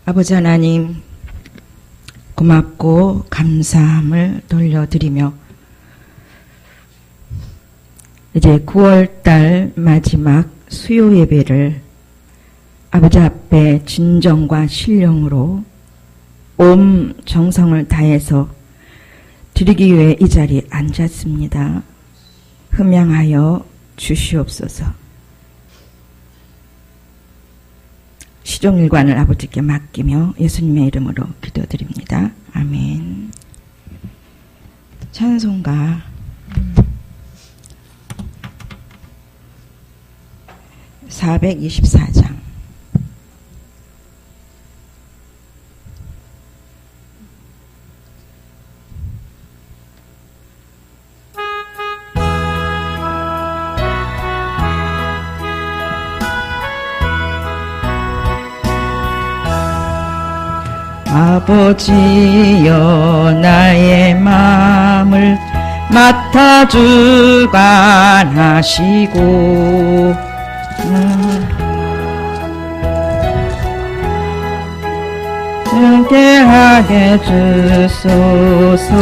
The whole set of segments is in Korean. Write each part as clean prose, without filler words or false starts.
아버지 하나님, 고맙고 감사함을 돌려드리며 이제 9월달 마지막 수요 예배를 아버지 앞에 진정과 신령으로 온 정성을 다해서 드리기 위해 이 자리에 앉았습니다. 흠양하여 주시옵소서. 시종일관을 아버지께 맡기며 예수님의 이름으로 기도드립니다. 아멘. 찬송가 424장. 아버지여 나의 마음을 맡아 주관하시고 함께하게 주소서.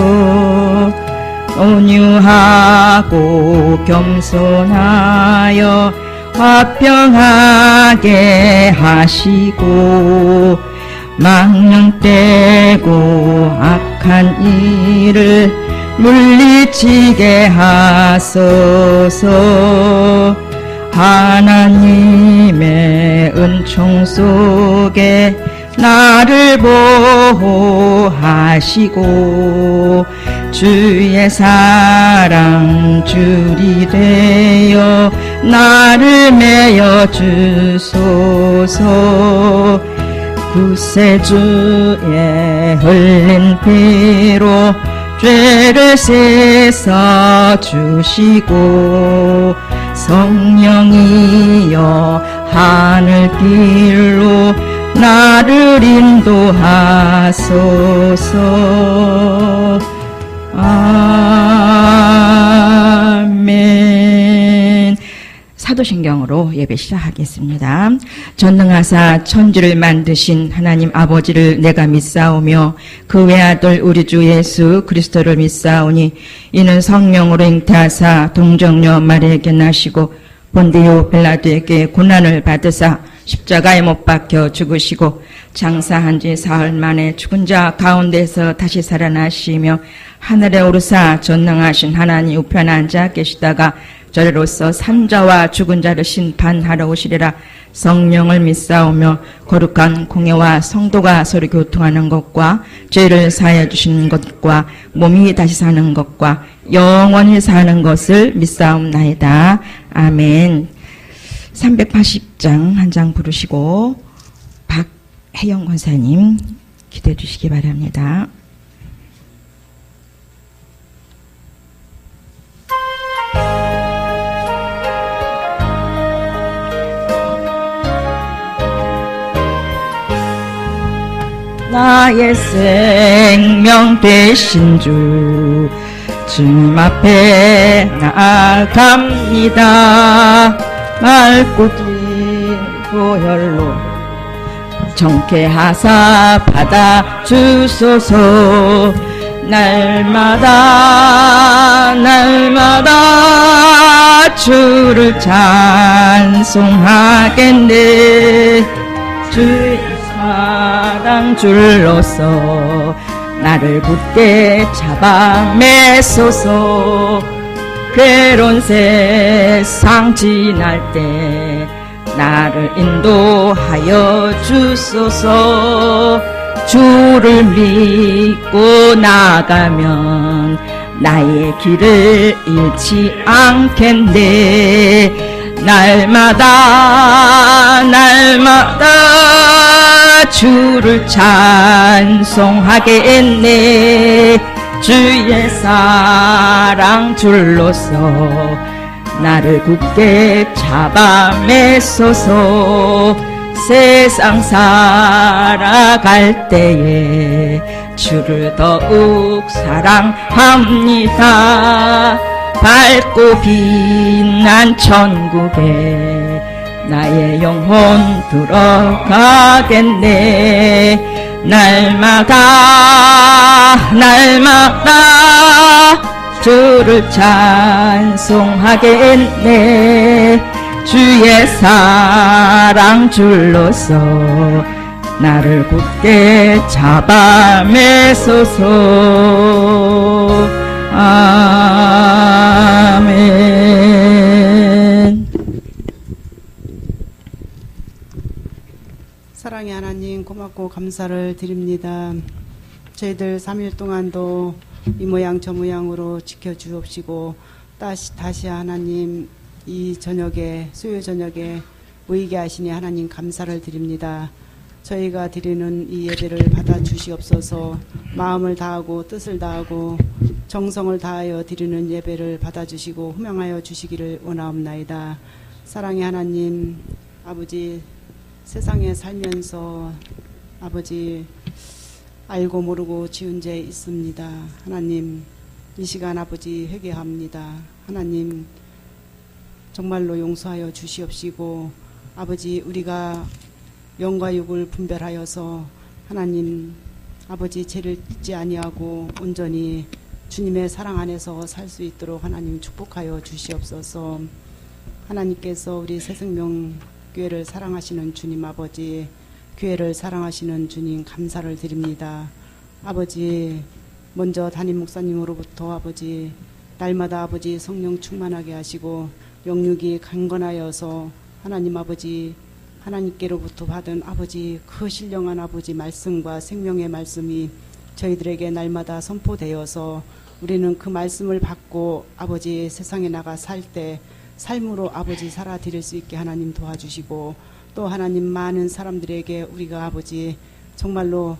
온유하고 겸손하여 화평하게 하시고 망령되고 악한 일을 물리치게 하소서. 하나님의 은총 속에 나를 보호하시고 주의 사랑 줄이 되어 나를 메어 주소서. 구세주의 흘린 피로 죄를 씻어 주시고 성령이여 하늘길로 나를 인도하소서. 아멘. 사도신경으로 예배 시작하겠습니다. 전능하사 천지를 만드신 하나님 아버지를 내가 믿사오며 그 외아들 우리 주 예수 그리스도를 믿사오니 이는 성령으로 잉태하사 동정녀 마리아에게 나시고 본디오 빌라도에게 고난을 받으사 십자가에 못 박혀 죽으시고 장사한 지 사흘 만에 죽은 자 가운데서 다시 살아나시며 하늘에 오르사 전능하신 하나님 우편에 앉아 계시다가 저리로서 산자와 죽은 자를 심판하러 오시리라. 성령을 믿사오며 거룩한 공예와 성도가 서로 교통하는 것과 죄를 사하여 주시는 것과 몸이 다시 사는 것과 영원히 사는 것을 믿사옵나이다. 아멘. 380장 한 장 부르시고 박혜영 권사님 기도해 주시기 바랍니다. 나의 생명 되신 주 주님 앞에 나아갑니다. 맑고 긴 보혈로 정케하사 받아 주소서. 날마다 주를 찬송하겠네. 주의 사랑 줄로서 나를 굳게 잡아 매소서. 괴로운 세상 지날 때 나를 인도하여 주소서. 주를 믿고 나가면 나의 길을 잃지 않겠네. 날마다 주를 찬송하겠네. 주의 사랑 줄로서 나를 굳게 잡아 매소서. 세상 살아갈 때에 주를 더욱 사랑합니다. 밝고 빛난 천국에 나의 영혼 들어가겠네. 날마다 주를 찬송하겠네. 주의 사랑 줄로서 나를 굳게 잡아매소서. 아멘. 사랑의 하나님, 고맙고 감사를 드립니다. 저희들 3일 동안도 이 모양 저 모양으로 지켜주옵시고 다시 하나님 이 저녁에, 수요 저녁에 모이게 하시니 하나님 감사를 드립니다. 저희가 드리는 이 예배를 받아 주시옵소서. 마음을 다하고 뜻을 다하고 정성을 다하여 드리는 예배를 받아 주시고 호명하여 주시기를 원하옵나이다. 사랑의 하나님, 아버지, 세상에 살면서 아버지 알고 모르고 지은 죄 있습니다. 하나님, 이 시간 아버지 회개합니다. 하나님, 정말로 용서하여 주시옵시고 아버지, 우리가 영과 육을 분별하여서 하나님 아버지 죄를 짓지 아니하고 온전히 주님의 사랑 안에서 살 수 있도록 하나님 축복하여 주시옵소서. 하나님께서 우리 새생명교회를 사랑하시는 주님 아버지, 교회를 사랑하시는 주님 감사를 드립니다. 아버지, 먼저 담임 목사님으로부터 아버지 날마다 아버지 성령 충만하게 하시고 영육이 강건하여서 하나님 아버지 하나님께로부터 받은 아버지 그 신령한 아버지 말씀과 생명의 말씀이 저희들에게 날마다 선포되어서 우리는 그 말씀을 받고 아버지 세상에 나가 살 때 삶으로 아버지 살아드릴 수 있게 하나님 도와주시고, 또 하나님 많은 사람들에게 우리가 아버지 정말로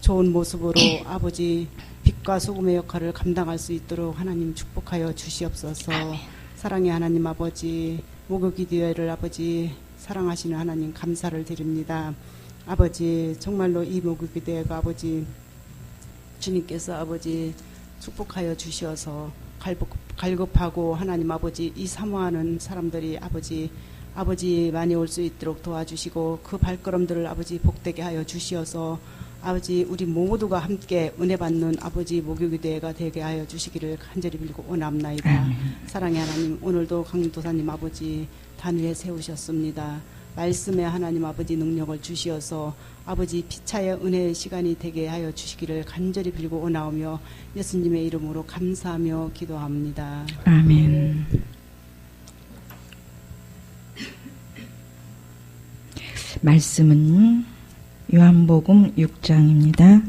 좋은 모습으로 아버지 빛과 소금의 역할을 감당할 수 있도록 하나님 축복하여 주시옵소서. 사랑의 하나님 아버지, 목요기도회를 아버지 사랑하시는 하나님 감사를 드립니다. 아버지, 정말로 이 목요기도회가 아버지 주님께서 아버지 축복하여 주시어서 갈급하고 하나님 아버지 이 사모하는 사람들이 아버지 많이 올 수 있도록 도와주시고 그 발걸음들을 아버지 복되게 하여 주시어서 아버지 우리 모두가 함께 은혜 받는 아버지 목요기도회가 되게 하여 주시기를 간절히 빌고 원합나이다. 사랑의 하나님, 오늘도 강도사님 아버지 단위에 세우셨습니다. 말씀에 하나님 아버지 능력을 주시어서 아버지 피차의 은혜의 시간이 되게 하여 주시기를 간절히 빌고 원하오며 예수님의 이름으로 감사하며 기도합니다. 아멘. 말씀은 요한복음 6장입니다.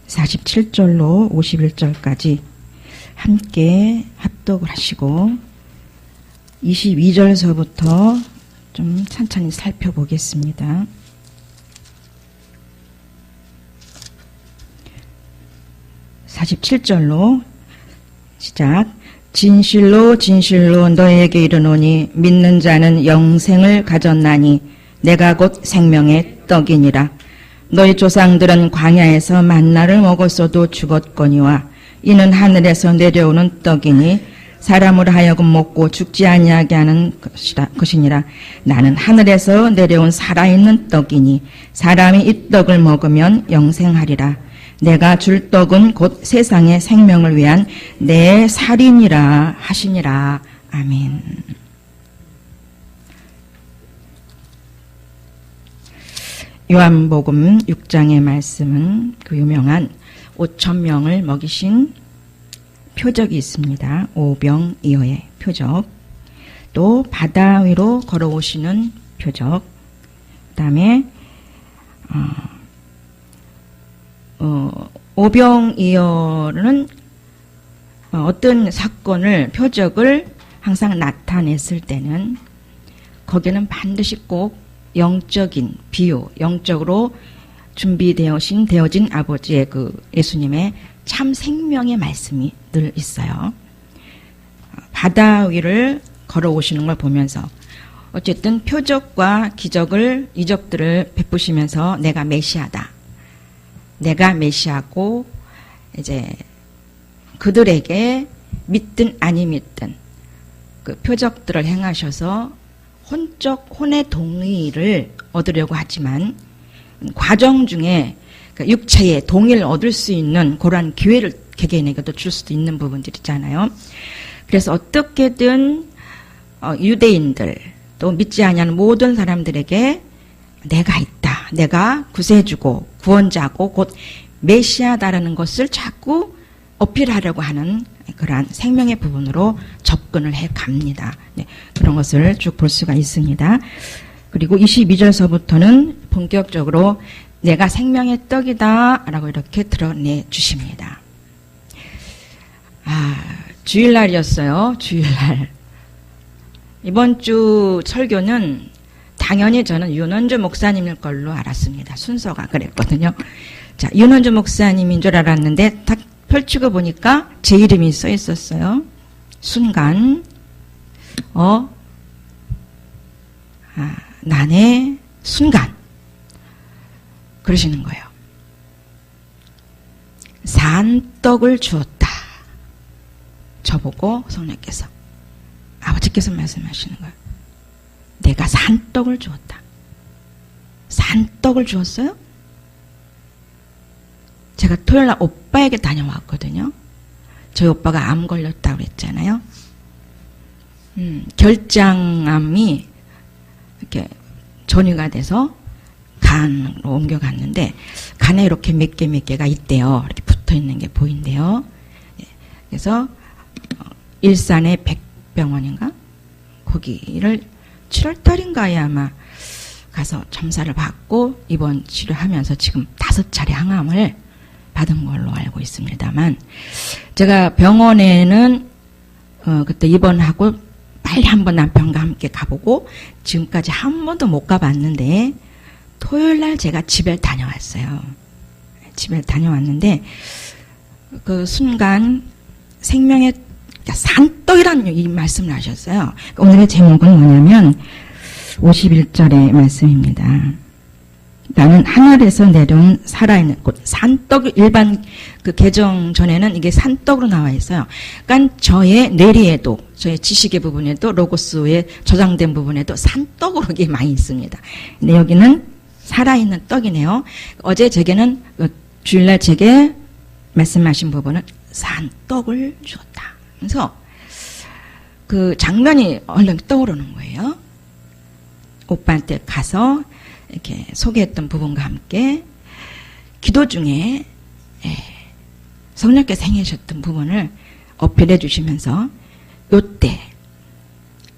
47절로 51절까지 함께 합독을 하시고 22절서부터 좀 천천히 살펴보겠습니다. (47절로) 시작. 진실로 진실로 너에게 이르노니 믿는 자는 영생을 가졌나니 내가 곧 생명의 떡이니라. 너희 조상들은 광야에서 만나를 먹었어도 죽었거니와 이는 하늘에서 내려오는 떡이니 사람으로 하여금 먹고 죽지 아니하게 하는 것이니라. 나는 하늘에서 내려온 살아있는 떡이니 사람이 이 떡을 먹으면 영생하리라. 내가 줄 떡은 곧 세상의 생명을 위한 내 살이니라 하시니라. 아멘. 요한복음 6장의 말씀은 그 유명한 5,000명을 먹이신 표적이 있습니다. 오병이어의 표적, 또 바다 위로 걸어오시는 표적, 그 다음에 오병이어는 어떤 사건을, 표적을 항상 나타냈을 때는 거기는 반드시 꼭 영적인 비유, 영적으로 되어진 아버지의 그 예수님의 참 생명의 말씀이 늘 있어요. 바다 위를 걸어오시는 걸 보면서 어쨌든 표적과 이적들을 베푸시면서 내가 메시아다. 내가 메시아고 이제 그들에게 믿든 아니 믿든 그 표적들을 행하셔서 혼의 동의를 얻으려고 하지만 과정 중에 육체의 동의를 얻을 수 있는 그러한 기회를 개개인에게도 줄 수도 있는 부분들이 있잖아요. 그래서 어떻게든 유대인들 또 믿지 아니하는 모든 사람들에게 내가 있다, 내가 구세주고 구원자고 곧 메시아다라는 것을 자꾸 어필하려고 하는 그러한 생명의 부분으로 접근을 해 갑니다. 네, 그런 것을 쭉 볼 수가 있습니다. 그리고 22절서부터는 본격적으로 내가 생명의 떡이다 라고 이렇게 드러내 주십니다. 주일날이었어요. 주일날. 이번 주 설교는 당연히 저는 윤원주 목사님일 걸로 알았습니다. 순서가 그랬거든요. 자, 윤원주 목사님인 줄 알았는데 딱 펼치고 보니까 제 이름이 써 있었어요. 순간 난의 순간 그러시는 거예요. 산떡을 주었다. 저보고 성령께서 아버지께서 말씀하시는 거예요. 내가 산떡을 주었다. 산떡을 주었어요? 제가 토요일날 오빠에게 다녀왔거든요. 저희 오빠가 암 걸렸다고 그랬잖아요. 결장암이 이렇게 전이가 돼서 간으로 옮겨갔는데 간에 이렇게 몇 개가 있대요. 이렇게 붙어있는 게 보인대요. 그래서 일산의 백병원인가? 거기를 7월달인가에 아마 가서 점사를 받고 입원 치료하면서 지금 5차례 항암을 받은 걸로 알고 있습니다만, 제가 병원에는 그때 입원하고 빨리 한번 남편과 함께 가보고 지금까지 한 번도 못 가봤는데 토요일날 제가 집에 다녀왔어요. 집에 다녀왔는데 그 순간 생명의 산떡이라는 이 말씀을 하셨어요. 오늘의 제목은 뭐냐면 51절의 말씀입니다. 나는 하늘에서 내려온 살아있는 곧 산떡, 일반 그 개정 전에는 이게 산떡으로 나와 있어요. 그러니까 저의 뇌리에도, 저의 지식의 부분에도, 로고스에 저장된 부분에도 산떡으로 이게 많이 있습니다. 근데 여기는 살아있는 떡이네요. 어제 제게는 주일날 제게 말씀하신 부분은 산떡을 주었다. 그래서 그 장면이 얼른 떠오르는 거예요. 오빠한테 가서 이렇게 소개했던 부분과 함께 기도 중에 성령께서 행하셨던 부분을 어필해 주시면서 요때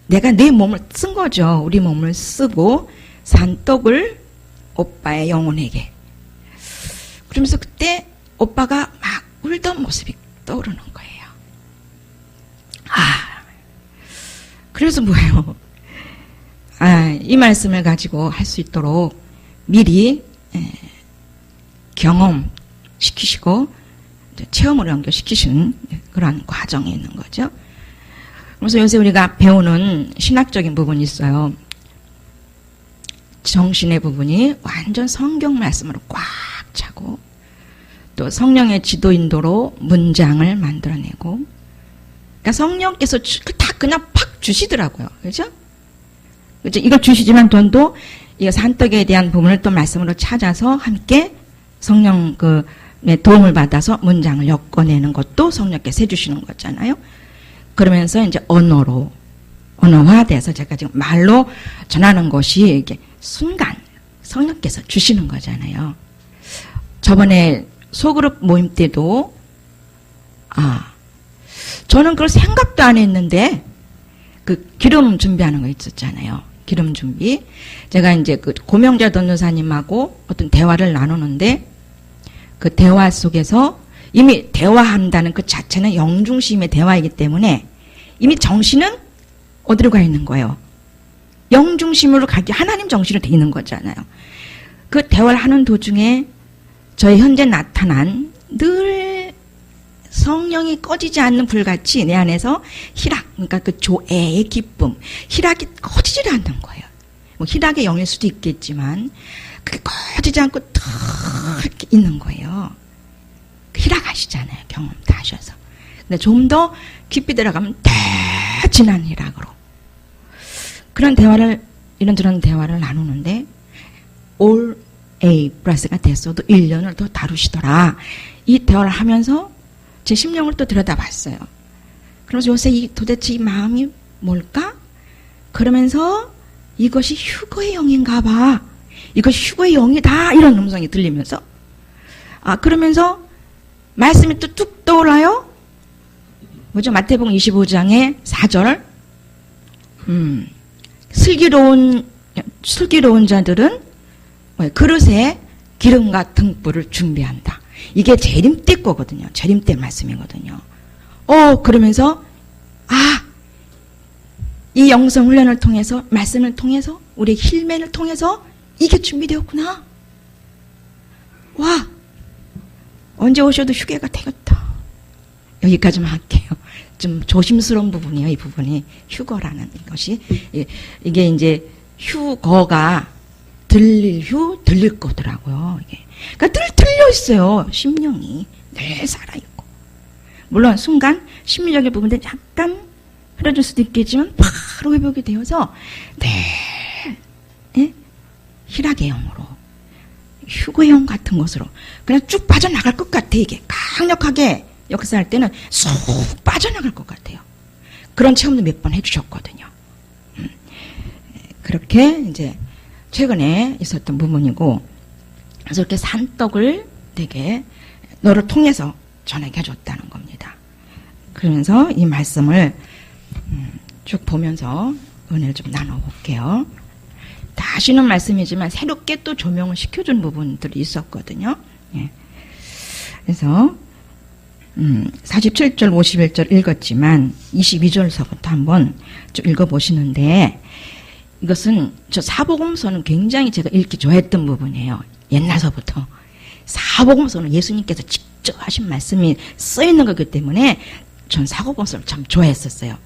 내가 내 몸을 쓴 거죠. 우리 몸을 쓰고 산떡을 오빠의 영혼에게. 그러면서 그때 오빠가 막 울던 모습이 떠오르는 거예요. 그래서 뭐예요? 이 말씀을 가지고 할 수 있도록 미리 경험시키시고 체험으로 연결시키시는 그런 과정이 있는 거죠. 그래서 요새 우리가 배우는 신학적인 부분이 있어요. 정신의 부분이 완전 성경 말씀으로 꽉 차고 또 성령의 지도 인도로 문장을 만들어내고, 그러니까 성령께서 다 그냥 팍 주시더라고요. 그죠? 그죠? 이걸 주시지만 돈도 이 산떡에 대한 부분을 또 말씀으로 찾아서 함께 성령 도움을 받아서 문장을 엮어내는 것도 성령께서 해주시는 거잖아요. 그러면서 이제 언어화돼서 제가 지금 말로 전하는 것이 이게 순간 성령께서 주시는 거잖아요. 저번에 소그룹 모임 때도 저는 그걸 생각도 안 했는데 그 기름 준비하는 거 있었잖아요. 기름 준비. 제가 이제 그 고명자 전도사님하고 어떤 대화를 나누는데 그 대화 속에서 이미 대화한다는 그 자체는 영중심의 대화이기 때문에 이미 정신은 어디로 가 있는 거예요? 영중심으로 가기, 하나님 정신으로 돼 있는 거잖아요. 그 대화를 하는 도중에 저희 현재 나타난 늘 성령이 꺼지지 않는 불같이 내 안에서 희락, 그러니까 그 조애의 기쁨, 희락이 꺼지질 않는 거예요. 뭐 희락의 영일 수도 있겠지만 그게 꺼지지 않고 더 이렇게 있는 거예요. 희락 아시잖아요. 경험 다 하셔서. 근데 좀 더 깊이 들어가면 더 진한 희락으로. 그런 대화를, 이런저런 대화를 나누는데, all A 플러스가 됐어도 1년을 더 다루시더라. 이 대화를 하면서 제 심령을 또 들여다봤어요. 그러면서 요새 도대체 이 마음이 뭘까? 그러면서 이것이 휴거의 영인가 봐. 이것이 휴거의 영이다. 이런 음성이 들리면서. 그러면서 말씀이 또 뚝 떠올라요. 뭐죠? 마태복음 25장의 4절. 슬기로운 자들은 그릇에 기름과 등불을 준비한다. 이게 재림 때 거거든요. 재림 때 말씀이거든요. 그러면서 이 영성 훈련을 통해서, 말씀을 통해서, 우리 힐맨을 통해서 이게 준비되었구나. 와, 언제 오셔도 휴게가 되겠다. 여기까지만 할게요. 좀 조심스러운 부분이에요. 이 부분이 휴거라는 것이. 이게 이제 휴거가 들릴 거더라고요. 이게. 그러니까 늘 들려 있어요. 심령이 늘 살아 있고. 물론 순간 심리적인 부분들 약간 흐려질 수도 있겠지만 바로 회복이 되어서 희락의 영으로, 휴거의 영 같은 것으로 그냥 쭉 빠져나갈 것 같아. 이게 강력하게 역사할 때는 쏙 빠져나갈 것 같아요. 그런 체험도 몇 번 해주셨거든요. 그렇게 이제 최근에 있었던 부분이고, 그래서 이렇게 산떡을 되게 너를 통해서 전하게 해줬다는 겁니다. 그러면서 이 말씀을 쭉 보면서 은혜를 좀 나눠볼게요. 다 아시는 말씀이지만 새롭게 또 조명을 시켜준 부분들이 있었거든요. 예. 그래서 47절 51절 읽었지만 22절서부터 한번 좀 읽어보시는데, 이것은 저 사복음서는 굉장히 제가 읽기 좋아했던 부분이에요. 옛날서부터. 사복음서는 예수님께서 직접 하신 말씀이 써있는 거기 때문에 전 사복음서를 참 좋아했었어요.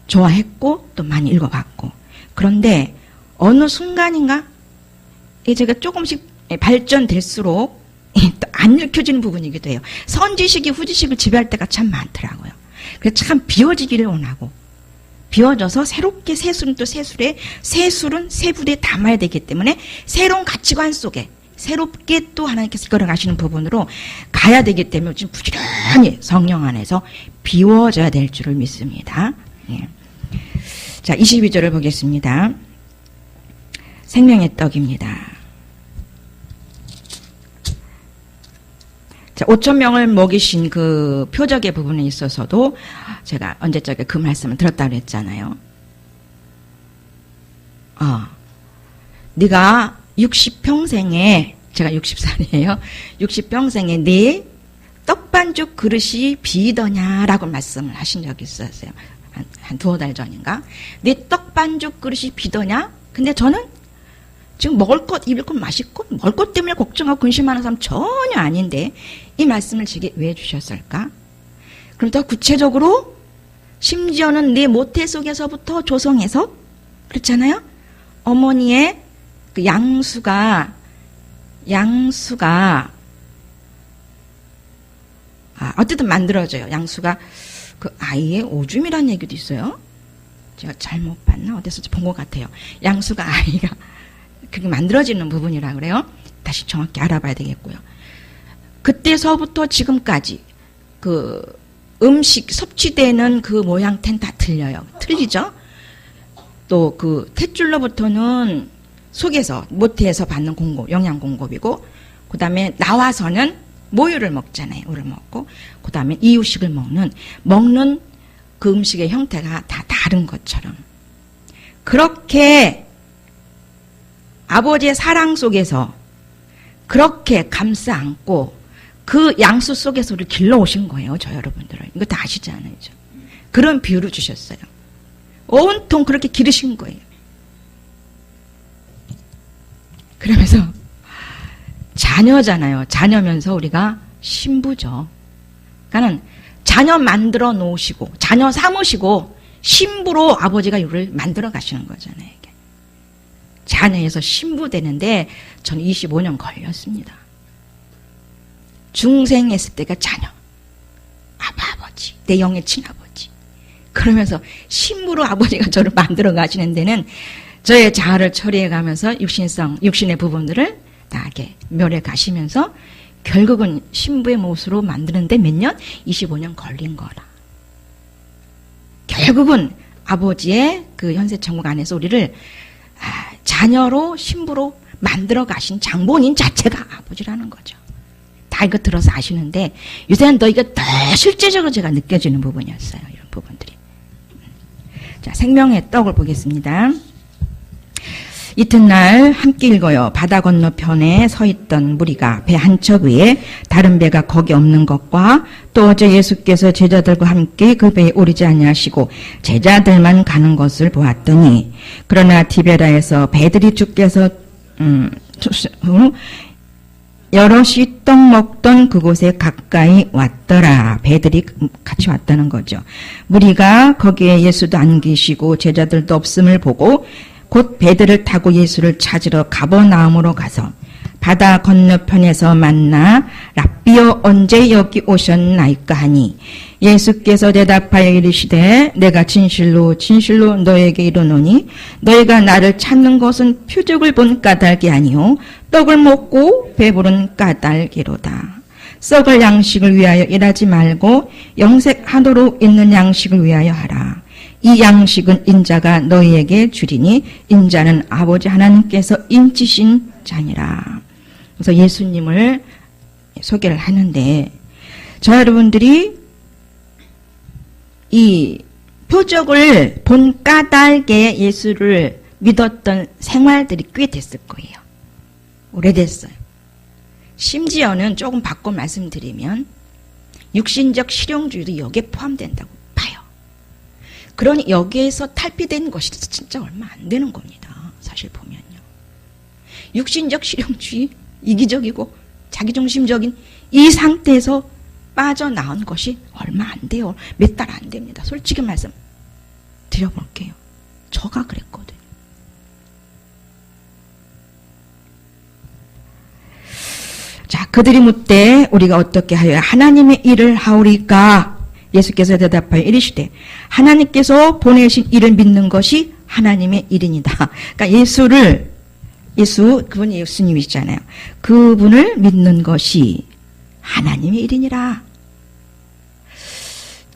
좋아했고 또 많이 읽어봤고. 그런데 어느 순간인가 제가 조금씩 발전될수록 또 안 읽혀지는 부분이기도 해요. 선지식이 후지식을 지배할 때가 참 많더라고요. 그래서 참 비워지기를 원하고, 비워져서 새롭게 새술은 또 새술에, 새술은 새부대에 담아야 되기 때문에 새로운 가치관 속에 새롭게 또 하나님께서 걸어가시는 부분으로 가야 되기 때문에 지금 부지런히 성령 안에서 비워져야 될 줄을 믿습니다. 예. 자, 22절을 보겠습니다. 생명의 떡입니다. 자, 5,000명을 먹이신 그 표적의 부분에 있어서도 제가 언제적에 그 말씀을 들었다고 그랬잖아요. 네가 60평생에, 제가 60살이에요. 60평생에 네 떡반죽 그릇이 비더냐라고 말씀을 하신 적이 있었어요. 한 두어 달 전인가. 네 떡반죽 그릇이 비더냐? 근데 저는 지금 먹을 것, 입을 것, 마실 것, 먹을 것 때문에 걱정하고 근심하는 사람 전혀 아닌데 이 말씀을 제게 왜 주셨을까? 그럼 더 구체적으로 심지어는 내 모태 속에서부터 조성해서, 그렇잖아요? 어머니의 그 양수가 어쨌든 만들어져요. 양수가 그 아이의 오줌이라는 얘기도 있어요. 제가 잘못 봤나? 어디서 본 것 같아요. 양수가 아이가 그게 만들어지는 부분이라 그래요. 다시 정확히 알아봐야 되겠고요. 그때서부터 지금까지 그 음식 섭취되는 그 모양태는 다 틀려요. 틀리죠? 또 그 탯줄로부터는 속에서 모태에서 받는 공급, 영양 공급이고, 그 다음에 나와서는 모유를 먹잖아요. 우를 먹고, 그 다음에 이유식을 먹는 그 음식의 형태가 다 다른 것처럼, 그렇게 아버지의 사랑 속에서 그렇게 감싸 안고 그 양수 속에서 우리를 길러오신 거예요. 저 여러분들은. 이거 다 아시잖아요. 그런 비유를 주셨어요. 온통 그렇게 기르신 거예요. 그러면서 자녀잖아요. 자녀면서 우리가 신부죠. 그러니까 자녀 만들어 놓으시고 자녀 삼으시고 신부로 아버지가 우리를 만들어 가시는 거잖아요. 이게. 자녀에서 신부 되는데 저는 25년 걸렸습니다. 중생했을 때가 자녀, 아버지, 내 영의 친아버지. 그러면서 신부로 아버지가 저를 만들어 가시는 데는 저의 자아를 처리해 가면서 육신의 부분들을 다 이렇게 멸해 가시면서 결국은 신부의 모습으로 만드는데 몇 년? 25년 걸린 거라. 결국은 아버지의 그 현세천국 안에서 우리를 자녀로 신부로 만들어 가신 장본인 자체가 아버지라는 거죠. 다 이거 들어서 아시는데 요새는 더 이게 더 실제적으로 제가 느껴지는 부분이었어요. 이런 부분들이. 자, 생명의 떡을 보겠습니다. 이튿날 함께 읽어요. 바다 건너편에 서 있던 무리가 배 한 척 위에 다른 배가 거기 없는 것과 또 어제 예수께서 제자들과 함께 그 배에 오르지 아니하시고 제자들만 가는 것을 보았더니 그러나 디베라에서 배들이 주께서 여럿이 떡 먹던 그곳에 가까이 왔더라. 배들이 같이 왔다는 거죠. 무리가 거기에 예수도 안 계시고 제자들도 없음을 보고 곧 배들을 타고 예수를 찾으러 가버나움으로 가서 바다 건너편에서 만나 랍비여 언제 여기 오셨나이까 하니 예수께서 대답하여 이르시되 내가 진실로 진실로 너에게 이르노니 너희가 나를 찾는 것은 표적을 본 까닭이 아니요 떡을 먹고 배부른 까닭이로다. 썩을 양식을 위하여 일하지 말고 영색하도록 있는 양식을 위하여 하라. 이 양식은 인자가 너희에게 주리니 인자는 아버지 하나님께서 인치신 자니라. 그래서 예수님을 소개를 하는데 저 여러분들이 이 표적을 본 까닭에 예수를 믿었던 생활들이 꽤 됐을 거예요. 오래됐어요. 심지어는 조금 바꿔 말씀드리면 육신적 실용주의도 여기에 포함된다고 봐요. 그러니 여기에서 탈피된 것이 진짜 얼마 안 되는 겁니다. 사실 보면요. 육신적 실용주의, 이기적이고 자기중심적인 이 상태에서 빠져나온 것이 얼마 안 돼요. 몇 달 안 됩니다. 솔직히 말씀 드려볼게요. 저가 그랬거든요. 자, 그들이 묻되 우리가 어떻게 하여 하나님의 일을 하오리까? 예수께서 대답하여 이르시되 하나님께서 보내신 일을 믿는 것이 하나님의 일이니다. 그러니까 그분이 예수님이시잖아요. 그분을 믿는 것이 하나님의 일이니라.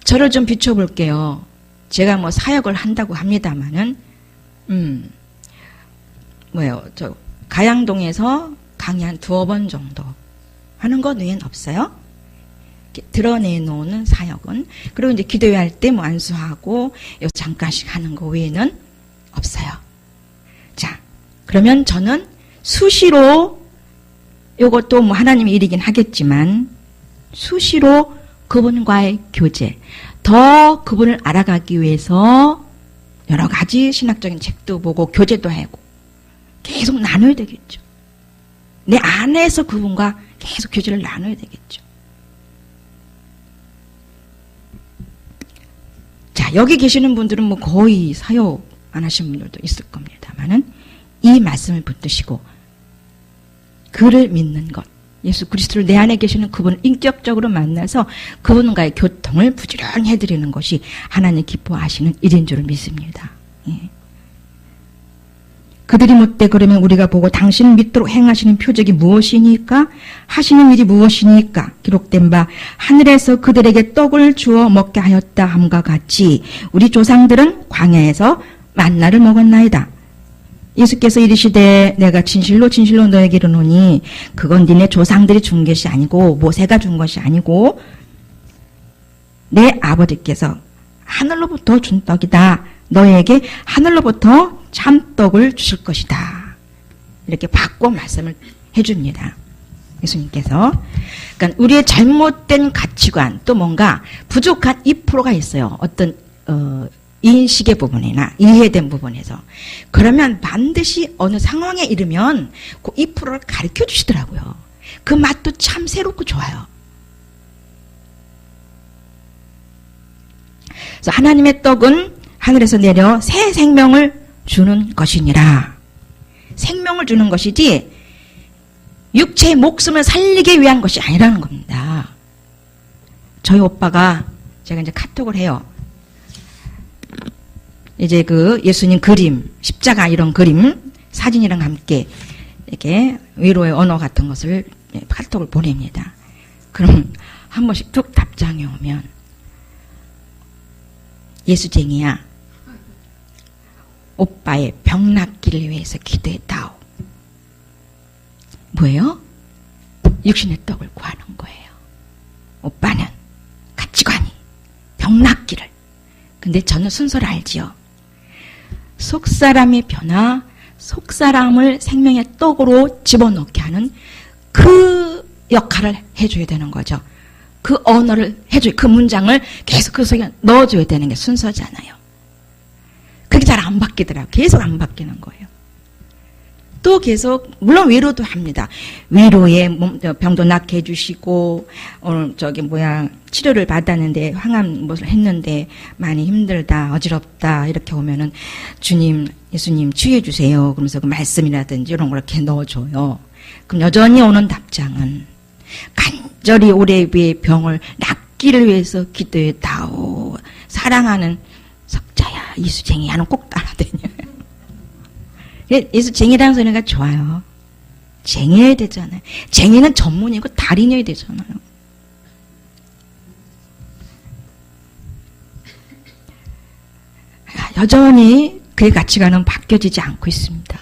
저를 좀 비춰볼게요. 제가 뭐 사역을 한다고 합니다마는, 가양동에서 강의 한 2번 정도 하는 것 외엔 없어요. 드러내놓는 사역은. 그리고 이제 기도회 할 때 뭐 안수하고, 잠깐씩 하는 거 외에는 없어요. 자, 그러면 저는 수시로, 요것도 뭐 하나님의 일이긴 하겠지만, 수시로 그분과의 교제, 더 그분을 알아가기 위해서 여러 가지 신학적인 책도 보고 교제도 하고 계속 나눠야 되겠죠. 내 안에서 그분과 계속 교제를 나눠야 되겠죠. 자, 여기 계시는 분들은 뭐 거의 사역 안 하신 분들도 있을 겁니다만은 이 말씀을 붙드시고 그를 믿는 것, 예수 그리스도를 내 안에 계시는 그분을 인격적으로 만나서 그분과의 교통을 부지런히 해드리는 것이 하나님 기뻐하시는 일인 줄 믿습니다. 예. 그들이 묻되 그러면 우리가 보고 당신을 믿도록 행하시는 표적이 무엇이니까? 하시는 일이 무엇이니까? 기록된 바 하늘에서 그들에게 떡을 주어 먹게 하였다 함과 같이 우리 조상들은 광야에서 만나를 먹었나이다. 예수께서 이르시되 내가 진실로 진실로 너에게 이르노니 그건 니네 조상들이 준 것이 아니고 모세가 준 것이 아니고 내 아버지께서 하늘로부터 준 떡이다. 너에게 하늘로부터 참떡을 주실 것이다. 이렇게 바꿔 말씀을 해줍니다. 예수님께서. 그러니까 우리의 잘못된 가치관 또 뭔가 부족한 2%가 있어요. 어떤 인식의 부분이나 이해된 부분에서. 그러면 반드시 어느 상황에 이르면 그 2%를 가르쳐 주시더라고요. 그 맛도 참 새롭고 좋아요. 그래서 하나님의 떡은 하늘에서 내려 새 생명을 주는 것이니라. 생명을 주는 것이지 육체의 목숨을 살리기 위한 것이 아니라는 겁니다. 저희 오빠가 제가 이제 카톡을 해요. 이제 그 예수님 그림, 십자가 이런 그림, 사진이랑 함께 이렇게 위로의 언어 같은 것을 카톡을 보냅니다. 그럼 한 번씩 툭 답장이 오면, 예수쟁이야, 오빠의 병 낫기를 위해서 기도했다오. 뭐예요? 육신의 떡을 구하는 거예요. 오빠는 가치관이 병 낫기를. 근데 저는 순서를 알지요. 속사람의 변화, 속사람을 생명의 떡으로 집어넣게 하는 그 역할을 해줘야 되는 거죠. 그 언어를 해줘야, 그 문장을 계속 그 속에 넣어줘야 되는 게 순서잖아요. 그게 잘 안 바뀌더라고요. 계속 안 바뀌는 거예요. 또 계속, 물론 위로도 합니다. 위로에 병도 낫게 해주시고, 오늘 치료를 받았는데, 항암 무엇을 했는데, 많이 힘들다, 어지럽다, 이렇게 오면은, 주님, 예수님 치유해주세요. 그러면서 그 말씀이라든지 이런 걸 이렇게 넣어줘요. 그럼 여전히 오는 답장은, 간절히 우리의 병을 낫기를 위해서 기도했다오. 사랑하는 석자야, 이수쟁이야는 꼭 따라다녀요. 예수쟁이라는 소리가 좋아요. 쟁이어야 되잖아요. 쟁이는 전문이고 달인이어야 되잖아요. 여전히 그의 가치관은 바뀌어지지 않고 있습니다.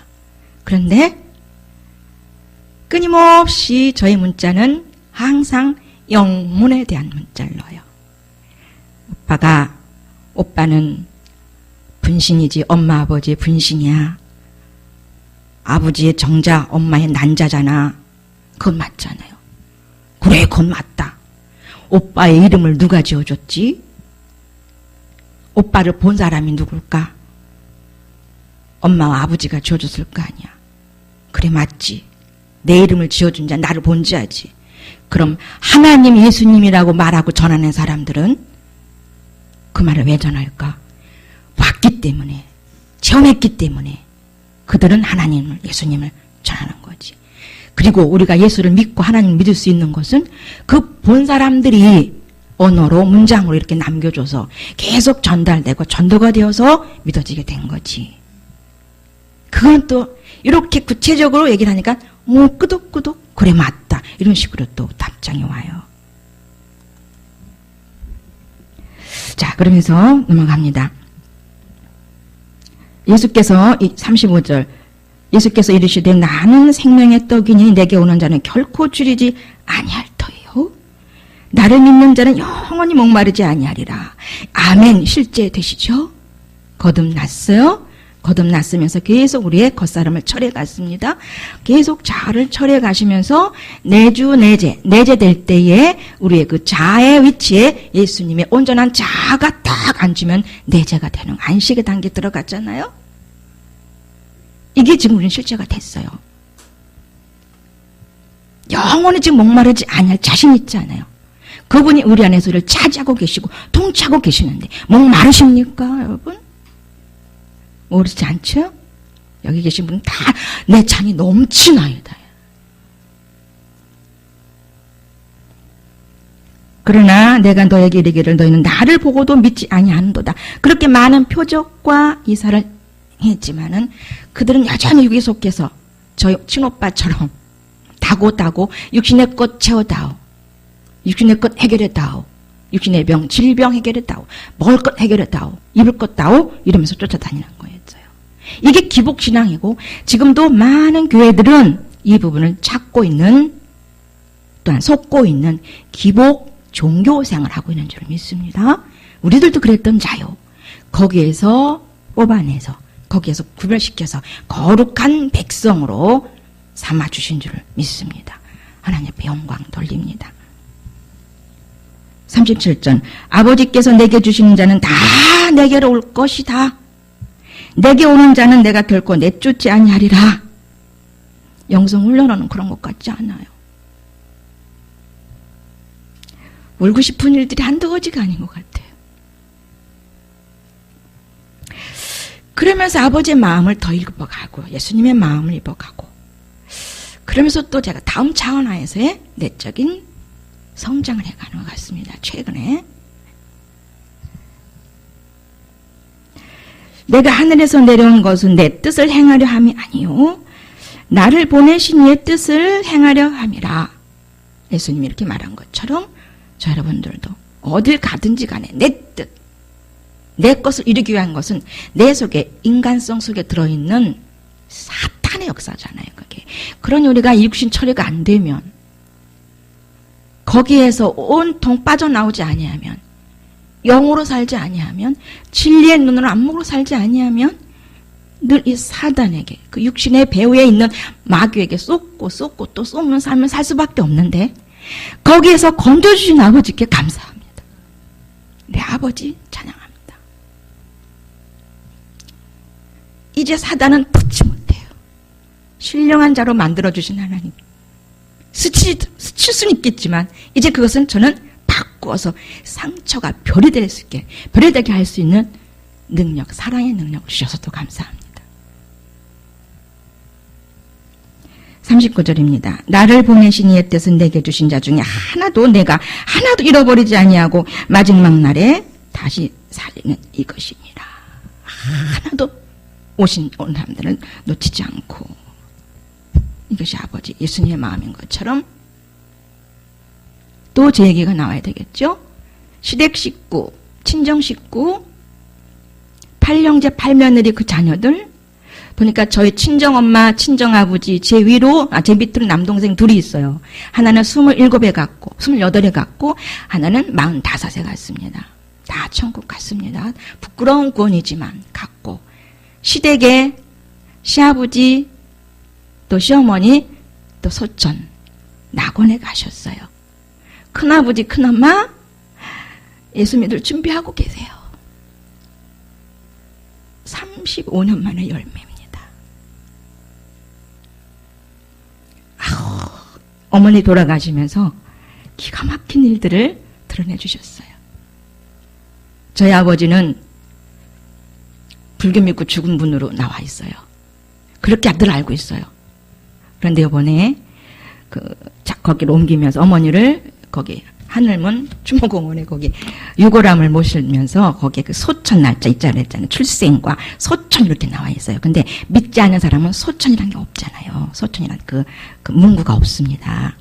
그런데 끊임없이 저희 문자는 항상 영혼에 대한 문자를 넣어요. 오빠는 분신이지 엄마 아버지의 분신이야. 아버지의 정자, 엄마의 난자잖아. 그건 맞잖아요. 그래, 그건 맞다. 오빠의 이름을 누가 지어줬지? 오빠를 본 사람이 누굴까? 엄마와 아버지가 지어줬을 거 아니야. 그래, 맞지. 내 이름을 지어준 자, 나를 본자지. 그럼 하나님 예수님이라고 말하고 전하는 사람들은 그 말을 왜 전할까? 왔기 때문에, 체험했기 때문에 그들은 하나님을, 예수님을 전하는 거지. 그리고 우리가 예수를 믿고 하나님을 믿을 수 있는 것은 그 본 사람들이 언어로, 문장으로 이렇게 남겨줘서 계속 전달되고 전도가 되어서 믿어지게 된 거지. 그건 또 이렇게 구체적으로 얘기를 하니까 끄덕끄덕 그래 맞다 이런 식으로 또 답장이 와요. 자, 그러면서 넘어갑니다. 예수께서 35절 예수께서 이르시되 나는 생명의 떡이니 내게 오는 자는 결코 줄이지 아니할 터예요. 나를 믿는 자는 영원히 목마르지 아니하리라. 아멘. 실제 되시죠? 거듭났어요. 거듭났으면서 계속 우리의 겉사람을 철해 갔습니다. 계속 자아를 철해 가시면서 내주 내재 될 때에 우리의 그 자아의 위치에 예수님의 온전한 자아가 딱 앉으면 내재가 되는 안식의 단계에 들어갔잖아요. 이게 지금 우리는 실제가 됐어요. 영원히 지금 목마르지 아니할 자신 있지 않아요. 그분이 우리 안에서 우리를 차지하고 계시고 통치하고 계시는데 목마르십니까 여러분? 모르지 않죠? 여기 계신 분은 다 내 찬이 넘치나이다. 그러나 내가 너에게 이르기를 너희는 나를 보고도 믿지 아니하는도다. 그렇게 많은 표적과 이사를 했지만은 그들은 여전히 육에 속해서 저 친오빠처럼 다고 육신의 것 채워다오. 육신의 것 해결해다오. 육신의 병, 질병 해결해다오. 먹을 것 해결해다오. 입을 것 다오. 이러면서 쫓아다니는 거였어요. 이게 기복신앙이고 지금도 많은 교회들은 이 부분을 찾고 있는 또한 속고 있는 기복 종교생활을 하고 있는 줄 믿습니다. 우리들도 그랬던 자요. 거기에서 뽑아내서 거기에서 구별시켜서 거룩한 백성으로 삼아주신 줄 믿습니다. 하나님 앞에 영광 돌립니다. 37절 아버지께서 내게 주시는 자는 다 내게로 올 것이다. 내게 오는 자는 내가 결코 내쫓지 아니하리라. 영성훈련하는 그런 것 같지 않아요. 울고 싶은 일들이 한두 가지가 아닌 것 같아요. 그러면서 아버지의 마음을 더 입어가고 예수님의 마음을 입어가고 그러면서 또 제가 다음 차원 하에서의 내적인 성장을 해가는 것 같습니다. 최근에 내가 하늘에서 내려온 것은 내 뜻을 행하려 함이 아니요 나를 보내신 이의 뜻을 행하려 함이라. 예수님이 이렇게 말한 것처럼 저 여러분들도 어딜 가든지 간에 내 뜻, 내 것을 이루기 위한 것은 내 속에 인간성 속에 들어있는 사탄의 역사잖아요. 그게. 그러니 우리가 육신 처리가 안 되면 거기에서 온통 빠져나오지 아니하면 영으로 살지 아니하면 진리의 눈으로 안목으로 살지 아니하면 늘 이 사단에게 그 육신의 배후에 있는 마귀에게 쏟고 또 쏟는 삶을 살 수밖에 없는데 거기에서 건져주신 아버지께 감사합니다. 내 아버지 찬양합니다. 이제 사단은 붙지 못해요. 신령한 자로 만들어주신 하나님. 스칠 수는 있겠지만 이제 그것은 저는 바꾸어서 상처가 별이 될 수 있게 별이 되게 할 수 있는 능력, 사랑의 능력을 주셔서 또 감사합니다. 39절입니다. 나를 보내신 이의 뜻은 내게 주신 자 중에 내가 하나도 잃어버리지 아니하고 마지막 날에 다시 살리는 이것이니라. 하나도 온 사람들은 놓치지 않고 이것이 아버지 예수님의 마음인 것처럼 또 제 얘기가 나와야 되겠죠. 시댁 식구, 친정 식구, 8형제 8며느리 그 자녀들 보니까 저희 친정엄마, 친정아버지 제 위로 제 밑으로 남동생 둘이 있어요. 하나는 27에 갔고 28에 갔고 하나는 45에 갔습니다. 다 천국 갔습니다. 부끄러운 구원이지만 갔고 시댁에 시아버지 또 시어머니 또 소천 낙원에 가셨어요. 큰아버지 큰엄마 예수 믿을 준비하고 계세요. 35년 만에 열매입니다. 어머니 돌아가시면서 기가 막힌 일들을 드러내 주셨어요. 저희 아버지는 불교 믿고 죽은 분으로 나와 있어요. 그렇게 늘 알고 있어요. 그런데 이번에 거기로 옮기면서 어머니를 거기 하늘문 추모공원에 거기 유골함을 모시면서 거기에 그 소천 날짜 있잖아요. 출생과 소천 이렇게 나와 있어요. 근데 믿지 않는 사람은 소천이라는 게 없잖아요. 소천이라는 그 문구가 없습니다.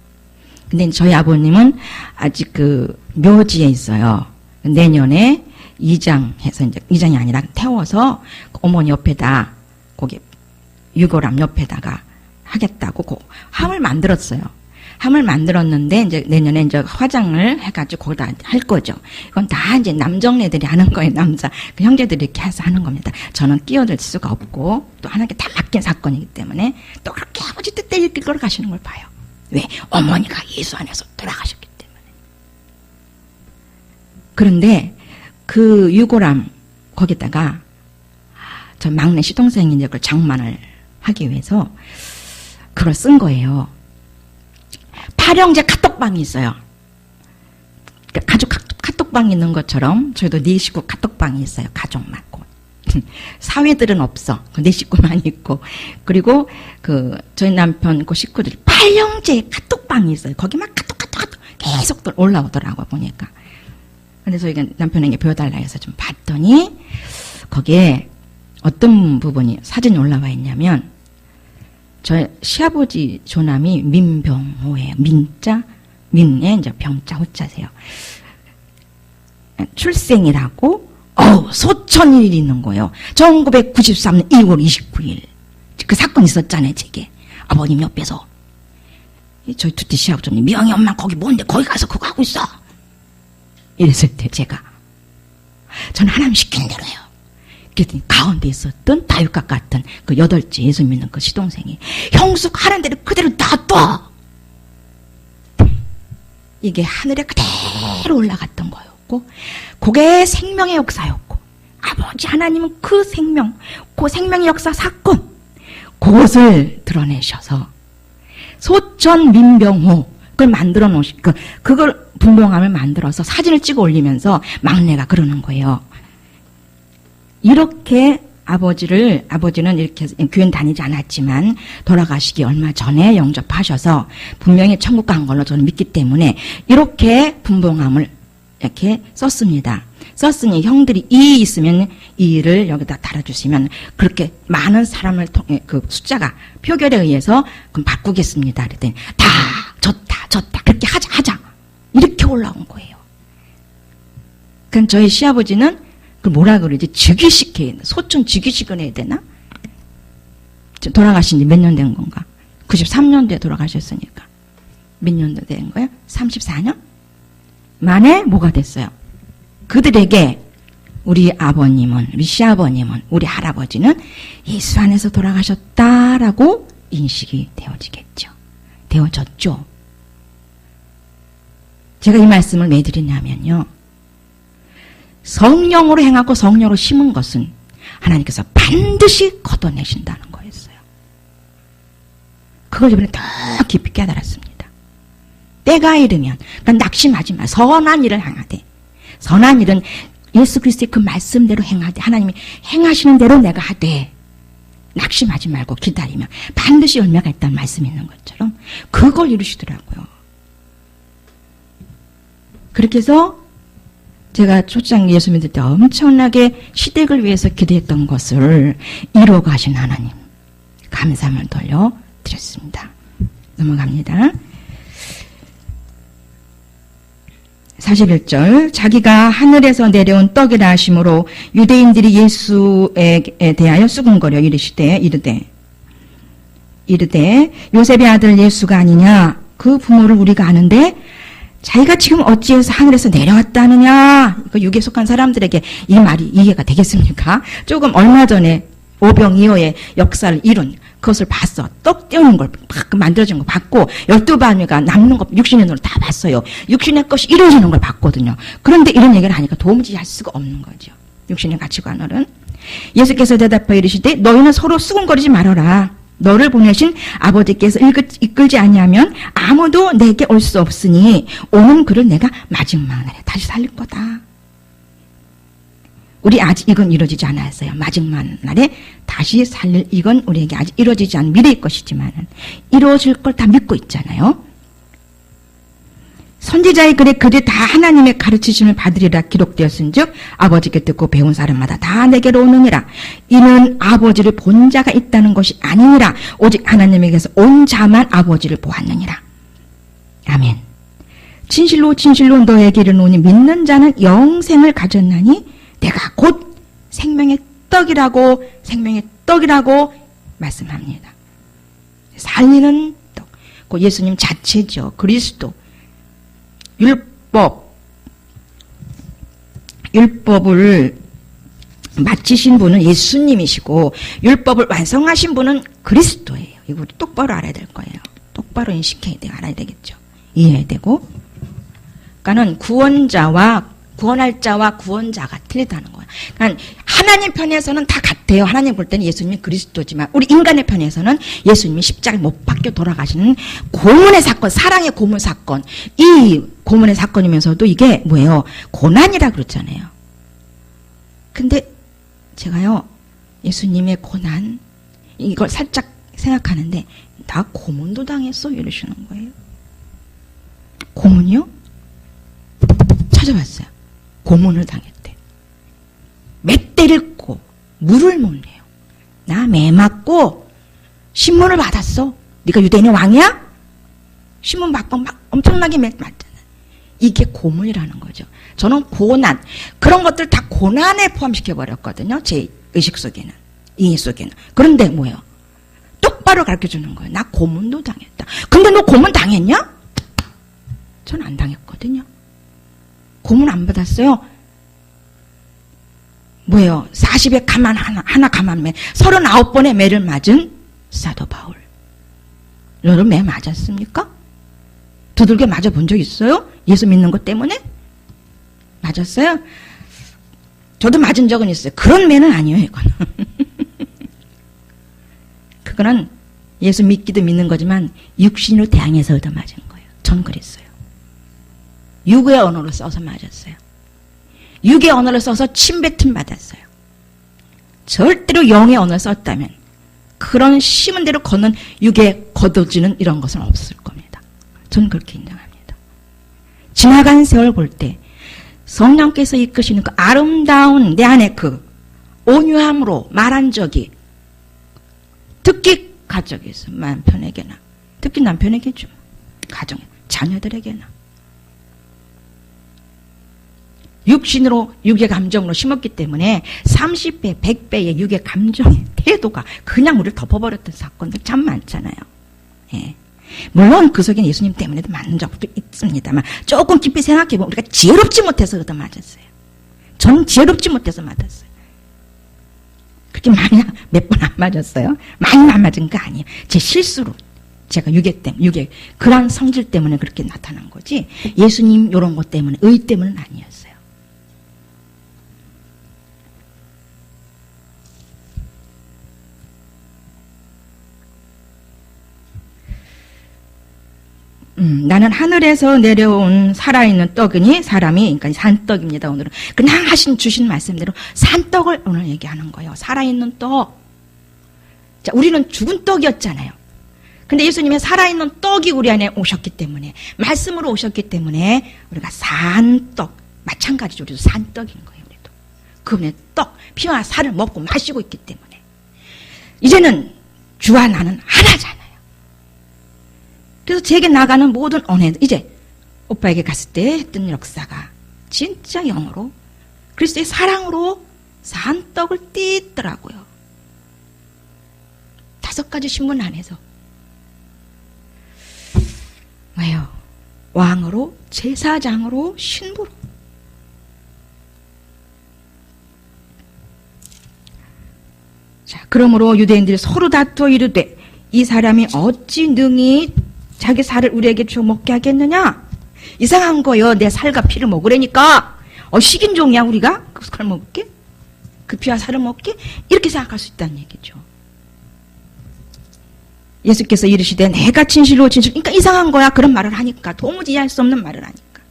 근데 저희 아버님은 아직 그 묘지에 있어요. 내년에 이장해서 이제 이장이 아니라 태워서 어머니 옆에다 거기 유골함 옆에다가 하겠다고 그 함을 만들었어요. 함을 만들었는데 이제 내년에 이제 화장을 해가지고 거기다 할 거죠. 이건 다 이제 남정네들이 하는 거예요. 남자 그 형제들이 이렇게 해서 하는 겁니다. 저는 끼어들 수가 없고 또 하나님께 다 맡긴 사건이기 때문에 또 그렇게 아버지 뜻대로 이끌어 가시는 걸 봐요. 왜? 어머니가 예수 안에서 돌아가셨기 때문에. 그런데 그 유골함 거기다가 저 막내 시동생이 이제 그걸 장만을 하기 위해서 그걸 쓴 거예요. 8형제 카톡방이 있어요. 가족 카톡방이 있는 것처럼 저희도 4식구 카톡방이 있어요. 가족 많고. 사회들은 없어. 4식구만 있고. 그리고 저희 남편 그 식구들이 8형제 카톡방이 있어요. 거기 막 카톡 계속 올라오더라고요. 보니까. 근데 저희가 남편에게 보여달라 해서 좀 봤더니 거기에 어떤 부분이 사진이 올라와 있냐면 저희 시아버지 조남이 민병호예요. 민에 이제 병자 호자세요. 출생이라고 소천일이 있는 거예요. 1993년 1월 29일 그 사건 있었잖아요. 제게 아버님 옆에서 저희 두띠 시아버님 미영이 엄마 거기 뭔데 거기 가서 그거 하고 있어. 이랬을 때 제가 저는 하나님 시키는 대로 해요. 그랬더니 가운데 있었던 다윗과 같은 그 8째 예수 믿는 그 시동생이 형숙 하는 대로 그대로 놔둬. 이게 하늘에 그대로 올라갔던 거였고 그게 생명의 역사였고 아버지 하나님은 그 생명의 역사 사건 그것을 드러내셔서 소천 민병호 그걸 만들어 놓으시 그걸 분봉함을 만들어서 사진을 찍어 올리면서 막내가 그러는 거예요. 이렇게 아버지는 이렇게 교회 다니지 않았지만 돌아가시기 얼마 전에 영접하셔서 분명히 천국 간 걸로 저는 믿기 때문에 이렇게 분봉함을 이렇게 썼습니다. 썼으니 형들이 이 있으면 이를 여기다 달아주시면 그렇게 많은 사람을 통해 그 숫자가 표결에 의해서 그럼 바꾸겠습니다. 그랬더니 다 졌다 그렇게 하자 이렇게 올라온 거예요. 그럼 저희 시아버지는 그 뭐라 그러지? 즉위식 소총 즉위식을 해야 되나? 돌아가신 지 몇 년 된 건가? 93년도에 돌아가셨으니까 몇 년도 된 거예요? 34년? 만에 뭐가 됐어요? 그들에게 우리 아버님은, 우리 시아버님은, 우리 할아버지는 예수 안에서 돌아가셨다라고 인식이 되어지겠죠. 되어졌죠. 제가 이 말씀을 왜 드리냐면요. 성령으로 행하고 성령으로 심은 것은 하나님께서 반드시 걷어내신다는 거였어요. 그걸 이번에 더 깊이 깨달았습니다. 때가 이르면, 그러니까 낙심하지 마. 선한 일을 행하되. 선한 일은 예수 그리스도의 그 말씀대로 행하되, 하나님이 행하시는 대로 내가 하되, 낙심하지 말고 기다리면 반드시 열매가 있다는 말씀이 있는 것처럼 그걸 이루시더라고요. 그렇게 해서 제가 초창 예수 믿을 때 엄청나게 시댁을 위해서 기도했던 것을 이루어 가신 하나님, 감사함을 돌려드렸습니다. 넘어갑니다. 41절, 자기가 하늘에서 내려온 떡이라 하심으로 유대인들이 예수에 대하여 수군거려 이르되 요셉의 아들 예수가 아니냐, 그 부모를 우리가 아는데 자기가 지금 어찌해서 하늘에서 내려왔다느냐. 이거 육에 속한 사람들에게 이 말이 이해가 되겠습니까? 조금 얼마 전에 오병이어의 역사를 이룬 그것을 봤어. 떡 떼우는 걸 만들어진 거 봤고 12바늘가 남는 거 육신의 눈으로 다 봤어요. 육신의 것이 이루어지는 걸 봤거든요. 그런데 이런 얘기를 하니까 도무지 할 수가 없는 거죠. 육신의 가치관으로는. 예수께서 대답하여 이르시되 너희는 서로 수군거리지 말아라. 너를 보내신 아버지께서 이끌지 아니하면 아무도 내게 올 수 없으니 오는 그를 내가 마지막 날에 다시 살릴 거다. 우리 아직 이건 이루어지지 않았어요. 마지막 날에 다시 살릴 이건 우리에게 아직 이루어지지 않은 미래의 것이지만 이루어질 걸 다 믿고 있잖아요. 선지자의 글에 그들이 다 하나님의 가르치심을 받으리라 기록되었은즉 아버지께 듣고 배운 사람마다 다 내게로 오느니라. 이는 아버지를 본 자가 있다는 것이 아니니라. 오직 하나님에게서 온 자만 아버지를 보았느니라. 아멘. 진실로 진실로 너에게 이르노니 믿는 자는 영생을 가졌나니 내가 곧 생명의 떡이라고 말씀합니다. 살리는 떡. 그 예수님 자체죠. 그리스도. 율법을 마치신 분은 예수님이시고 율법을 완성하신 분은 그리스도예요. 이거 우리 똑바로 알아야 될 거예요. 똑바로 인식해야 돼요. 알아야 되겠죠. 이해해야 되고. 그러니까는 구원할 자와 구원자가 틀리다는 거예요. 그러니까 하나님 편에서는 다 같아요. 하나님 볼 때는 예수님이 그리스도지만 우리 인간의 편에서는 예수님이 십자가에 못 박혀 돌아가시는 고문의 사건, 사랑의 고문 사건. 이 고문의 사건이면서도 이게 뭐예요? 고난이라 그랬잖아요. 근데 제가요, 예수님의 고난, 이걸 살짝 생각하는데 나 고문도 당했어? 이러시는 거예요. 고문이요? 찾아봤어요. 고문을 당했대. 맷대를 고 물을 못 내요. 나 매 맞고 신문을 받았어. 네가 유대인의 왕이야? 신문 받고 막 엄청나게 매 맞잖아. 이게 고문이라는 거죠. 저는 고난, 그런 것들 다 고난에 포함시켜버렸거든요. 제 의식 속에는, 이해 속에는. 그런데 뭐예요? 똑바로 가르쳐주는 거예요. 나 고문도 당했다. 근데 너 고문 당했냐? 전 안 당했거든요. 고문 안 받았어요. 뭐예요? 40에 가만 하나 가만매 39번의 매를 맞은 사도 바울. 너를 매 맞았습니까? 두들겨 맞아본 적 있어요? 예수 믿는 것 때문에? 맞았어요? 저도 맞은 적은 있어요. 그런 매는 아니에요, 이거는. 그거는 예수 믿기도 믿는 거지만 육신으로 대항해서 얻어맞은 거예요. 전 그랬어요. 육의 언어로 써서 맞았어요. 육의 언어를 써서 침뱉음 받았어요. 절대로 영의 언어를 썼다면 그런 심은 대로 걷는 육에 걷어지는 이런 것은 없을 겁니다. 저는 그렇게 인정합니다. 지나간 세월 볼 때 성령께서 이끄시는 그 아름다운 내 안에 그 온유함으로 말한 적이 특히 가족에서 남편에게나 특히 남편에게죠. 가정에 자녀들에게나 육신으로 육의 감정으로 심었기 때문에 30배, 100배의 육의 감정의 태도가 그냥 우리를 덮어버렸던 사건들 참 많잖아요. 예. 물론 그 속에는 예수님 때문에도 맞는 적도 있습니다만 조금 깊이 생각해보면 우리가 지혜롭지 못해서 얻어 맞았어요. 저는 지혜롭지 못해서 맞았어요. 그렇게 많이 몇 번 안 맞았어요. 많이 안 맞은 거 아니에요. 제 실수로 제가 육의 그러한 성질 때문에 그렇게 나타난 거지 예수님 이런 것 때문에 의 때문은 아니었어요. 나는 하늘에서 내려온 살아있는 떡이니 사람이 그러니까 산떡입니다. 오늘은 그냥 주신 말씀대로 산떡을 오늘 얘기하는 거예요. 살아있는 떡. 자, 우리는 죽은 떡이었잖아요. 근데 예수님의 살아있는 떡이 우리 안에 오셨기 때문에 말씀으로 오셨기 때문에 우리가 산떡 마찬가지죠. 우리도 산떡인 거예요. 우리도 그분의 떡 피와 살을 먹고 마시고 있기 때문에 이제는 주와 나는 하나잖아요. 그래서 제게 나가는 모든 은혜, 이제 오빠에게 갔을 때 했던 역사가 진짜 영으로 그리스도의 사랑으로 산떡을 띠더라고요. 5가지 신문 안에서 왜요? 왕으로, 제사장으로, 신부로. 자, 그러므로 유대인들이 서로 다투어 이르되 이 사람이 어찌 능히 자기 살을 우리에게 주어 먹게 하겠느냐? 이상한 거요. 내 살과 피를 먹으라니까. 식인종이야 우리가? 그걸 먹을게? 그 피와 살을 먹게? 이렇게 생각할 수 있다는 얘기죠. 예수께서 이르시되 내가 진실로 그러니까 이상한 거야. 그런 말을 하니까 도무지 이해할 수 없는 말을 하니까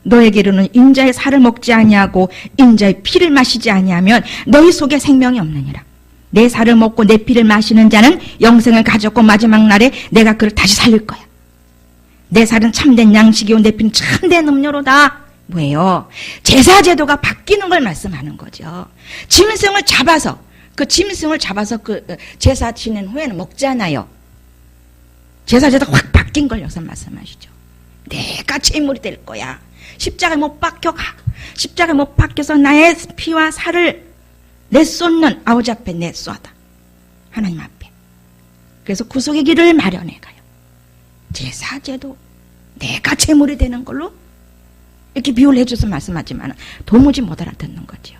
너에게로는 인자의 살을 먹지 아니하고 인자의 피를 마시지 아니하면 너희 속에 생명이 없느니라. 내 살을 먹고 내 피를 마시는 자는 영생을 가졌고 마지막 날에 내가 그를 다시 살릴 거야. 내 살은 참된 양식이요 내 피는 참된 음료로다. 뭐예요? 제사제도가 바뀌는 걸 말씀하는 거죠. 짐승을 잡아서 그 제사 지낸 후에는 먹잖아요. 제사제도가 확 바뀐 걸 여기서 말씀하시죠. 내가 제물이 될 거야. 십자가에 못 박혀가. 십자가에 못 박혀서 나의 피와 살을 내쏟는 아버지 앞에 내쏟아. 하나님 앞에. 그래서 구속의 길을 마련해 가요. 제사제도 내가 제물이 되는 걸로 이렇게 비유를 해줘서 말씀하지만 도무지 못 알아듣는 거죠.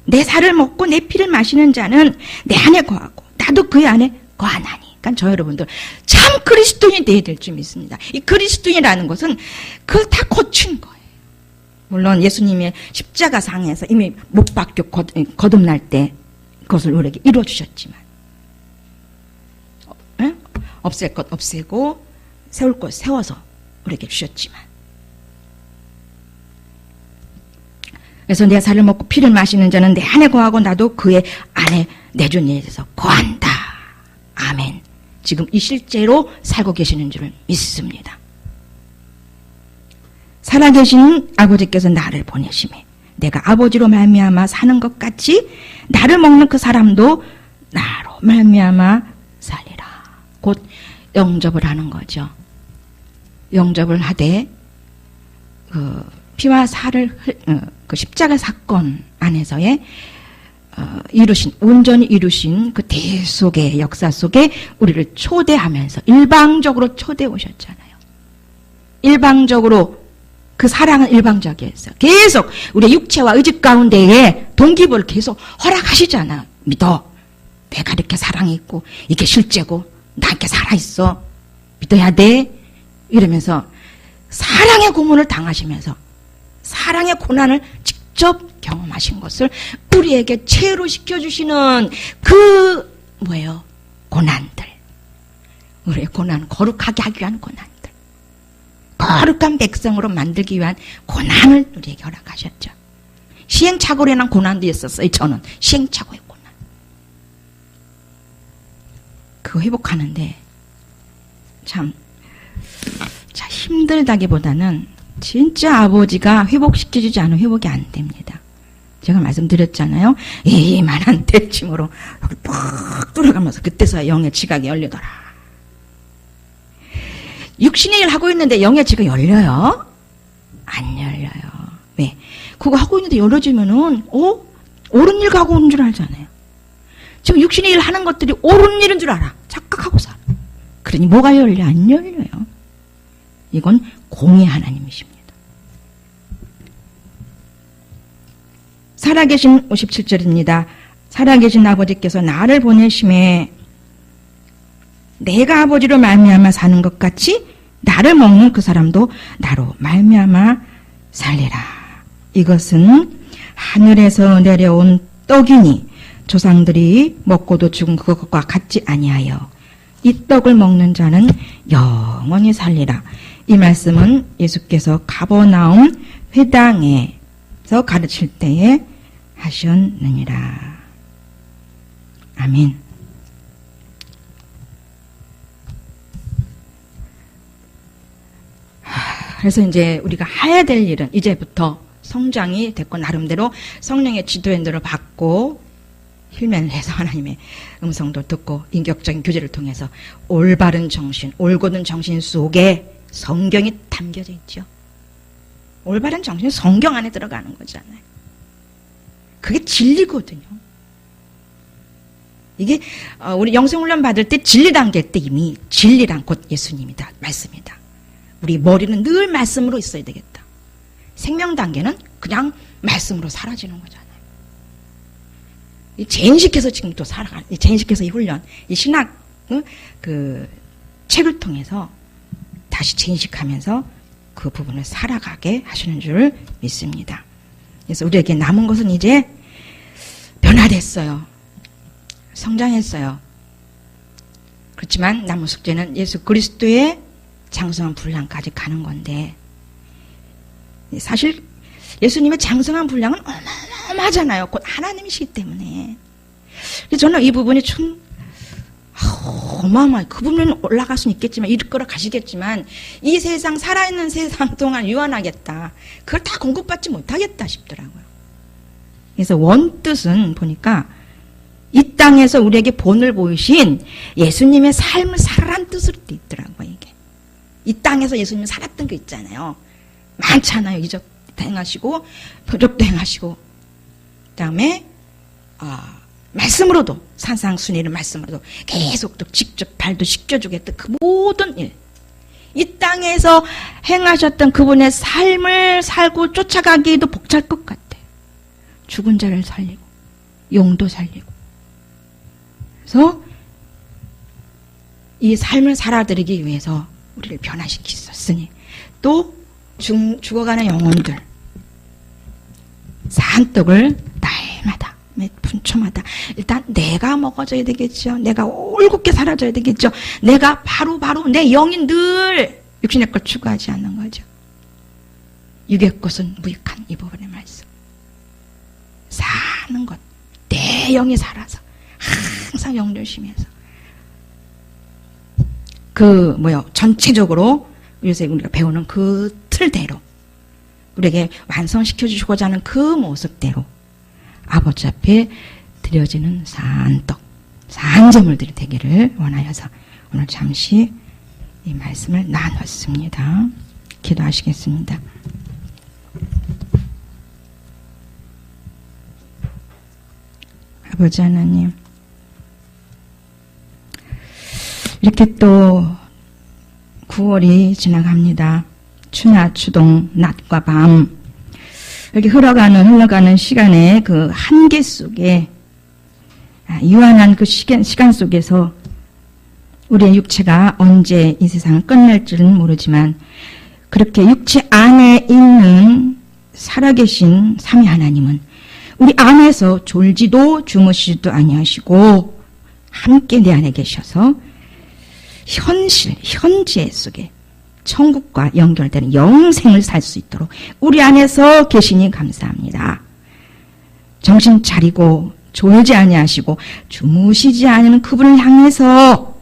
내 살을 먹고 내 피를 마시는 자는 내 안에 거하고 나도 그의 안에 거하나니. 그러니까 저 여러분들 참 그리스도인이 되어야 될 줄 믿습니다. 이 그리스도인이라는 것은 그걸 다 고친 거예요. 물론 예수님의 십자가상에서 이미 못 박혀 거듭날 때 그것을 우리에게 이루어주셨지만 없앨 것 없애고 세울 것 세워서 우리에게 주셨지만 그래서 내 살을 먹고 피를 마시는 자는 내 안에 거하고 나도 그의 안에 내 주 예수에서 거한다. 아멘. 지금 이 실제로 살고 계시는 줄을 믿습니다. 살아계신 아버지께서 나를 보내심에 내가 아버지로 말미암아 사는 것 같이 나를 먹는 그 사람도 나로 말미암아 살리라. 곧 영접을 하는 거죠. 영접을 하되 그 피와 살을 그 십자가 사건 안에서의 온전히 이루신 그 대속의 역사 속에 우리를 초대하면서 일방적으로 초대해 오셨잖아요. 일방적으로 그 사랑은 일방적이었어요. 계속 우리의 육체와 의지 가운데에 동기부를 계속 허락하시잖아. 믿어. 내가 이렇게 사랑했고 이게 실제고 나 이렇게 살아있어. 믿어야 돼. 이러면서 사랑의 고문을 당하시면서 사랑의 고난을 직접 경험하신 것을 우리에게 체로시켜 주시는 그 뭐예요? 고난들. 우리의 고난, 거룩하게 하기 위한 고난들. 거룩한 백성으로 만들기 위한 고난을 우리에게 허락하셨죠. 시행착오로 인한 고난도 있었어요. 저는 시행착오의 고난. 그거 회복하는데 참 힘들다기보다는 진짜 아버지가 회복시켜주지 않으면 회복이 안 됩니다. 제가 말씀드렸잖아요. 이만한 대침으로 여기 팍 돌아가면서 그때서야 영의 지각이 열리더라. 육신의 일 하고 있는데 영의 지각이 열려요? 안 열려요. 왜? 그거 하고 있는데 열어지면은 옳은 일 하고 있는 줄 알잖아요. 지금 육신의 일 하는 것들이 옳은 일인 줄 알아. 착각하고 살아. 그러니 뭐가 열려? 안 열려요. 이건 공의 하나님이십니다. 살아계신 57절입니다. 살아계신 아버지께서 나를 보내심에 내가 아버지로 말미암아 사는 것 같이 나를 먹는 그 사람도 나로 말미암아 살리라. 이것은 하늘에서 내려온 떡이니 조상들이 먹고도 죽은 그것과 같지 아니하여 이 떡을 먹는 자는 영원히 살리라. 이 말씀은 예수께서 가버나움 회당에서 가르칠 때에 하셨느니라. 아멘. 그래서 이제 우리가 해야 될 일은 이제부터 성장이 됐고 나름대로 성령의 지도인들을 받고 힐면을 해서 하나님의 음성도 듣고 인격적인 교제를 통해서 올바른 정신, 올곧은 정신 속에 성경이 담겨져 있죠. 올바른 정신은 성경 안에 들어가는 거잖아요. 그게 진리거든요. 이게 우리 영성훈련 받을 때 진리 단계 때 이미 진리란 곧 예수님이다. 말씀이다. 우리 머리는 늘 말씀으로 있어야 되겠다. 생명 단계는 그냥 말씀으로 사라지는 거잖아요. 이 재인식해서 지금 또 살아가는, 이 재인식해서 이 훈련, 이 신학, 그 책을 통해서 다시 재인식하면서 그 부분을 살아가게 하시는 줄 믿습니다. 그래서 우리에게 남은 것은 이제 변화됐어요. 성장했어요. 그렇지만 남은 숙제는 예수 그리스도의 장성한 분량까지 가는 건데, 사실 예수님의 장성한 분량은 어마어마하잖아요. 곧 하나님이시기 때문에. 저는 이 부분이 참 어마어마해요. 그 부분은 올라갈 수는 있겠지만 이끌어 가시겠지만 이 세상, 살아있는 세상 동안 유한하겠다. 그걸 다 공급받지 못하겠다 싶더라고요. 그래서 원뜻은 보니까 이 땅에서 우리에게 본을 보이신 예수님의 삶을 살아란 뜻으로 돼 있더라고요. 이게 이 땅에서 예수님이 살았던 거 있잖아요. 많잖아요. 이적도 행하시고 표적도 행하시고 그다음에 말씀으로도 산상순이를 말씀으로도 계속 또 직접 발도 씻겨주고 했던 그 모든 일, 이 땅에서 행하셨던 그분의 삶을 살고 쫓아가기에도 벅찰 것 같아요. 죽은 자를 살리고 용도 살리고. 그래서 이 삶을 살아드리기 위해서 우리를 변화시키셨으니 또 죽어가는 영혼들 산떡을 날마다 매 분초마다 일단 내가 먹어줘야 되겠죠. 내가 올곧게 살아줘야 되겠죠. 내가 바로 내 영이 늘 육신의 걸 추구하지 않는 거죠. 육의 것은 무익한 이 부분의 말씀. 사는 것, 내 영이 살아서 항상 영조심해서 전체적으로 요새 우리가 배우는 그 틀대로 우리에게 완성시켜 주시고자 하는 그 모습대로 아버지 앞에 드려지는 산떡, 산제물들이 되기를 원하여서 오늘 잠시 이 말씀을 나눴습니다. 기도하시겠습니다. 아버지 하나님, 이렇게 또 9월이 지나갑니다. 추나 추동, 낮과 밤, 이렇게 흘러가는 시간의 그 한계 속에, 유한한 그 시간 속에서 우리의 육체가 언제 이 세상을 끝낼지는 모르지만 그렇게 육체 안에 있는 살아계신 삼위 하나님은 우리 안에서 졸지도 주무시지도 아니하시고 함께 내 안에 계셔서 현재 속에 천국과 연결되는 영생을 살 수 있도록 우리 안에서 계시니 감사합니다. 정신 차리고 졸지 아니하시고 주무시지 않는 그분을 향해서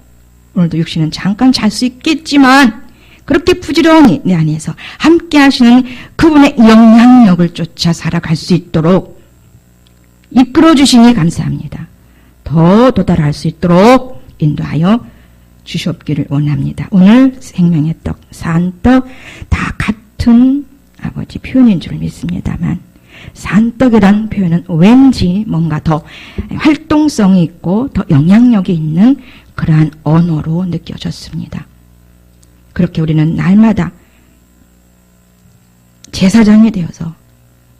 오늘도 육신은 잠깐 잘 수 있겠지만 그렇게 부지런히 내 안에서 함께 하시는 그분의 영향력을 쫓아 살아갈 수 있도록 이끌어 주시니 감사합니다. 더 도달할 수 있도록 인도하여 주시옵기를 원합니다. 오늘 생명의 떡, 산떡 다 같은 아버지 표현인 줄 믿습니다만 산떡이란 표현은 왠지 뭔가 더 활동성이 있고 더 영향력이 있는 그러한 언어로 느껴졌습니다. 그렇게 우리는 날마다 제사장이 되어서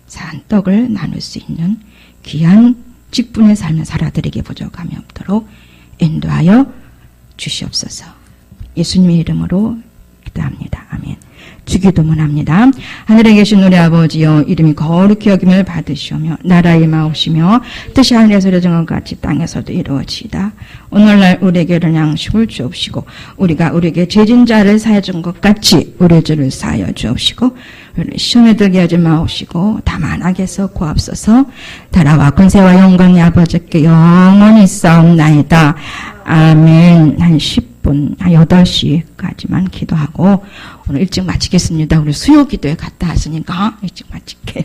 산떡을 나눌 수 있는 귀한 직분의 삶을 살아드리게 부족함이 없도록 인도하여 주시옵소서. 예수님의 이름으로 기도합니다. 아멘. 주기도문 합니다. 하늘에 계신 우리 아버지여, 이름이 거룩히 여김을 받으시오며 나라의 마옵시며 뜻이 하늘에서 이루어진 것 같이 땅에서도 이루어지이다. 오늘날 우리에게 이런 양식을 주옵시고 우리가 우리에게 죄진 자를 사하여 준 것 같이 우리 죄를 사하여 주옵시고 우리를 시험에 들게 하지 마옵시고 다만 악에서 구하옵소서. 나라와 권세와 영광이 아버지께 영원히 싸움나이다. 아멘. 한 10분, 한 8시까지만 기도하고 오늘 일찍 마치겠습니다. 우리 수요 기도에 갔다 왔으니까 일찍 마칠게요.